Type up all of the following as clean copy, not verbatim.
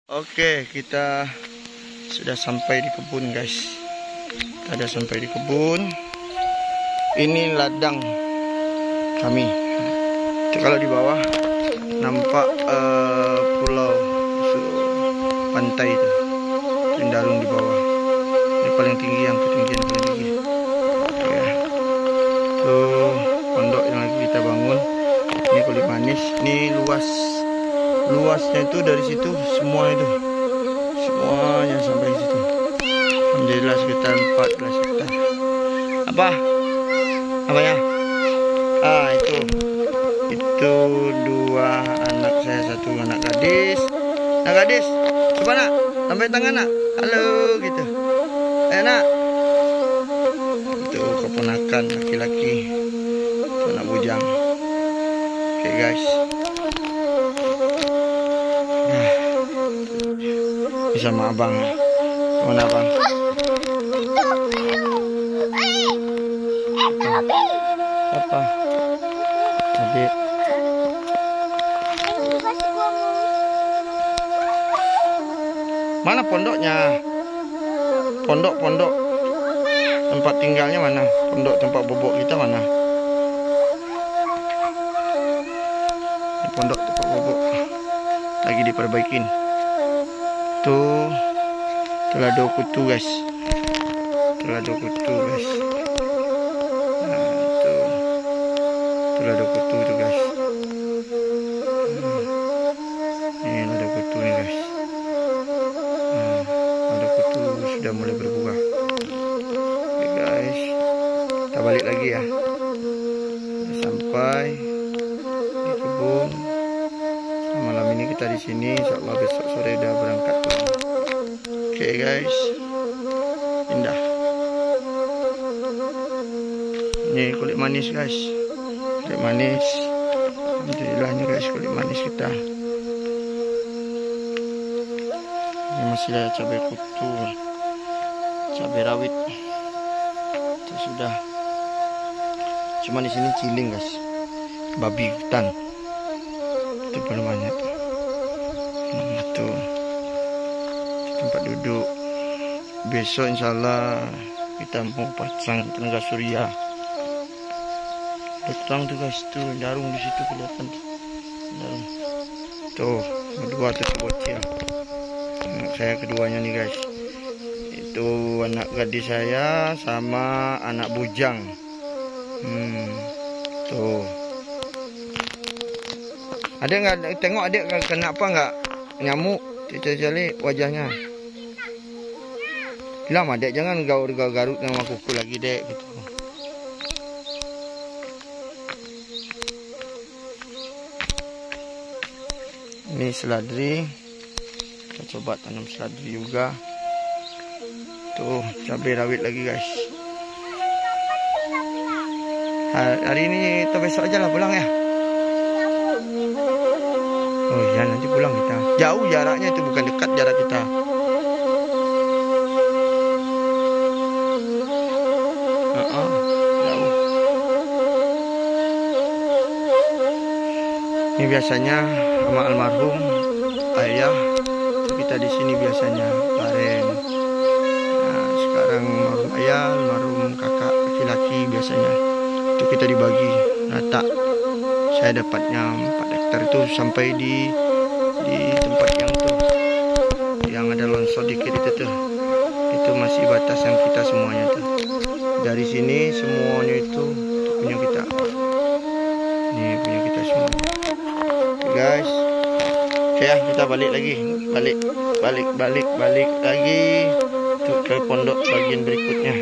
Oke, kita sudah sampai di kebun, guys. Kita sudah sampai di kebun. Ini ladang kami. Itu kalau di bawah nampak pulau pantai itu, Cendarung di bawah. Ini paling tinggi, yang ketinggian paling tinggi. Ya. Tuh pondok yang lagi kita bangun. Ini kulit manis. Ini luasnya itu dari situ semuanya sampai situ. Alhamdulillah sekitar 14 hektar. Apa ya? Itu dua anak saya, satu anak gadis. Nah gadis, coba nak, sampai tangan nak. Halo gitu. Nak. Itu keponakan laki-laki. Itu anak bujang. Oke guys. Sama abang. Mana abang? Apa? Adik. Mana pondoknya? Pondok. Tempat tinggalnya mana? Pondok tempat bobok kita mana? Ini pondok tempat bobok. Lagi diperbaikin. Tuh telado kutu guys. Nah, itu telado kutu itu guys. Ini lado kutu nih guys. Lado kutu sudah mulai berbuah. Oke guys, kita balik lagi ya. Sampai di kebun. Malam ini kita di sini, insyaallah besok sore udah berangkat pulang. Oke guys, indah. Ini kulit manis guys, kulit manis. Alhamdulillahnya guys, kulit manis kita. Ini masih ada cabai kutu, cabai rawit. Itu sudah. Cuma di sini ciling guys, babi hutan. Itu paling banyak. Itu tempat duduk. Besok insyaallah kita mau pasang tenaga surya. Ada terang tuh guys, tuh Cendarung di situ kelihatan. Cendarung. Tuh kedua tuh bocil. Anak saya keduanya nih guys. Itu anak gadis saya sama anak bujang. Tuh. Ada nggak, tengok adik kenapa nggak nyamuk cari wajahnya. Bilang adik jangan garut sama kuku lagi dek gitu. Ini seladri, kita coba tanam seladri juga. Tuh cabai rawit lagi guys. Hari ini atau besok aja lah pulang ya. Oh iya, nanti pulang kita. Jauh jaraknya, itu bukan dekat jarak kita. Jauh. Ini biasanya sama almarhum ayah kita di sini biasanya bareng. Nah, sekarang almarhum ayah, almarhum kakak laki-laki biasanya itu kita dibagi rata. Saya dapatnya 4 hektar itu sampai di tempat yang tuh yang ada longsor dikit itu masih batasan kita semuanya tuh. Dari sini semuanya itu punya kita. Ini punya kita semua. Oke guys. Oke ya, kita balik lagi. Balik lagi tuh ke pondok bagian berikutnya.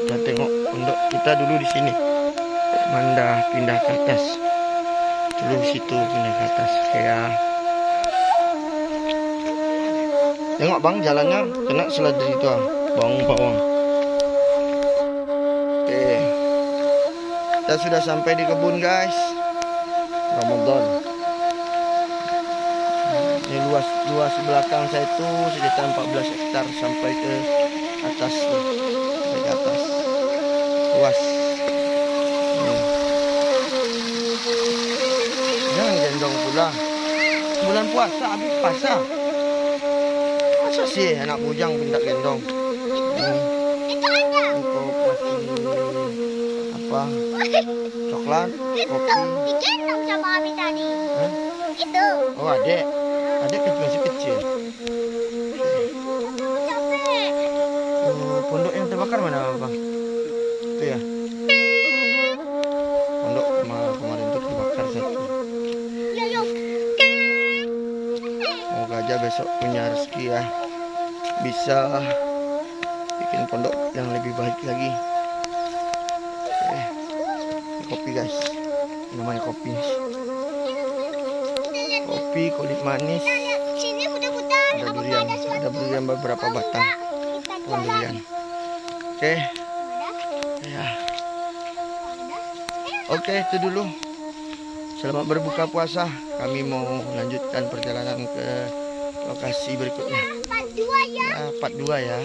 Kita tengok pondok kita dulu di sini. Manda pindah ke atas. Dulu situ pindah ke atas. Kayak tengok bang jalannya kena seladri itu bawang. Oke. Kita sudah sampai di kebun guys. Ramadan. Ini luas belakang saya itu sekitar 14 hektar sampai ke atas tuh. Sampai ke atas. Luas. Jangan gendong pula. bulan puasa habis puasa. Masa sih anak bujang minta gendong? Itu ada. Untuk masih apa? Coklat, Itu kopi. digendong sama Abi tadi. Hah? Itu. Oh adek, adek masih kecil. Capek. Pondok yang terbakar mana bang? Itu ya. Pondok kemarin itu terbakar satu. Ya yuk. Semoga aja besok punya rezeki ya, bisa bikin pondok yang lebih baik lagi. Oke. Ini kopi guys, namanya kopi. Kopi kulit manis. Kita lihat sini putar-putar. Ada Apakah durian, ada suatu ada durian beberapa Kalau batang. enggak, kita Pohon jalan. durian. Oke, Ada? ya. Ada? Oke, itu dulu. Selamat berbuka puasa. Kami mau lanjutkan perjalanan ke lokasi berikutnya. Part 2 ya. Ya, part 2 ya.